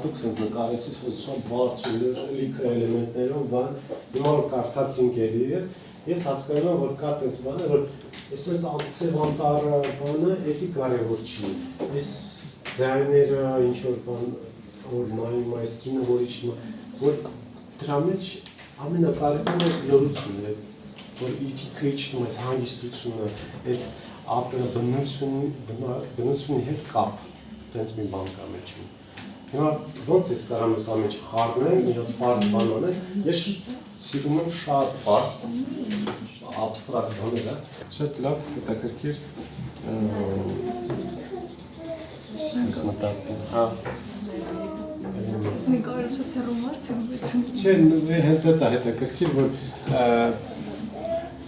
հատուկ sense նկարեցից որ շատ բարձր լիքը էլեմենտներով բան հիմա որ կարդաց ինքերի ես հասկանում եմ որ կա տես բանը որ այսպես անցև անտառը բանը էդի կարևոր չի այս ձայները ինչ որ բան որ նայում այս կինը որ իջնում որ դրա մեջ ամենակարևորը լրությունն է որ իջքը իջնում այս հանգստությունը այդ բնությունի հետ կապ տենց մի բան կա մեջում հիմա ոնց ես կարամ ես ամեջ խառնեմ մի հատ պարզ բան անել ես սիրում եմ շատ պարզ abstract բաներ շատ լավ հետաքրքիր ճիշտ մտածի հա նկարում շատ հեռու մարդ եմ չէ հենց այդ է հետաքրքիր որ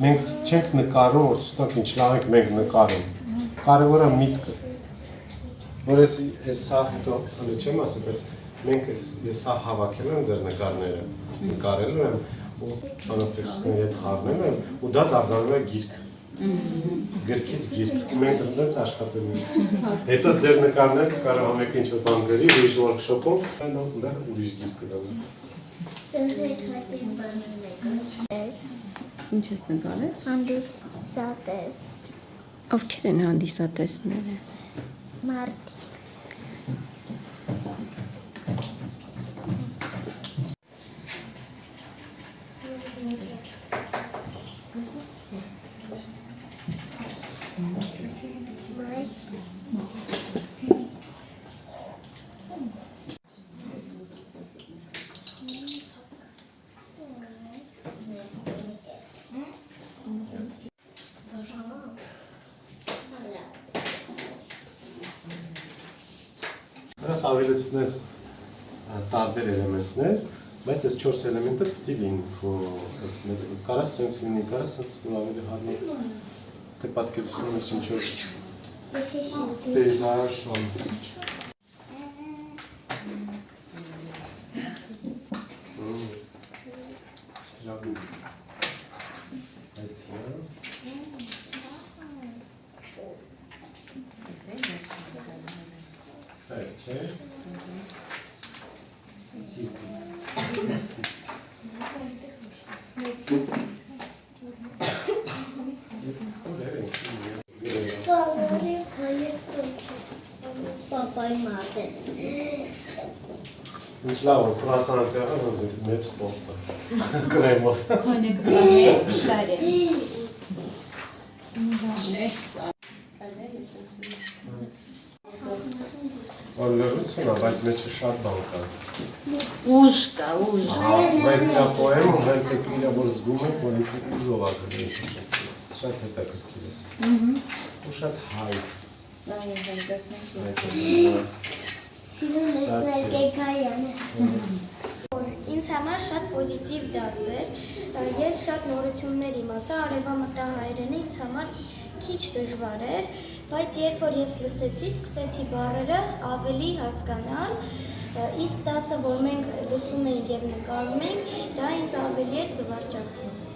մենք չենք նկարում որ ցույց ինչ լավ ենք մենք նկարում կարևորը միտքը որ ես սա հետո հələ չեմ ասել բայց մենք ես սա հավաքել եմ ձեր նկարները նկարել եմ ու բանաստեղծությունների հետ խառնել եմ ու դա դառնում է գիրք գրքից գիրք մենք դրանց աշխատում ենք հետո ձեր նկարներից կարող ամեն ինչ որ բան գրի ուրիշ workshop-ով դա ուրիշ գիրք կդառնա Ինչ ես նկարել հանդիսատես ովքեր են հանդիսատեսները մարդիկ Նրանց ավելացնես տարբեր էլեմենտներ, բայց այս 4 էլեմենտը պիտի լինի, այս մեծ նկարը, սենց լինի կարա, սենց որ ավելի հարմար թե պատկերացնում ես ինչ-որ պեյզաժ Պապայի մարդը Ինչ լավ որ կրասան տեղը որ մեծ տորտը կրեմով Քոնեք բանես շարե որ լրություն է, բայց մեջը շատ բան կա Ուժ կա, ուժ Բայց կա պոեմը, հենց է իրը որ զգում եք, որ ինքը ուժով ա գրել շատ հետաքրքիր է ու շատ հայ Սիրում ես ներկայանը Ինձ համար շատ պոզիտիվ դաս էր Ես շատ նորություններ իմացա արևամտահայերենը ինձ համար քիչ դժվար էր բայց երբ որ ես լսեցի, սկսեցի բառերը ավելի հասկանալ իսկ դասը որ մենք լսում էինք եւ նկարում էինք դա ինձ ավելի էր զվարճացնում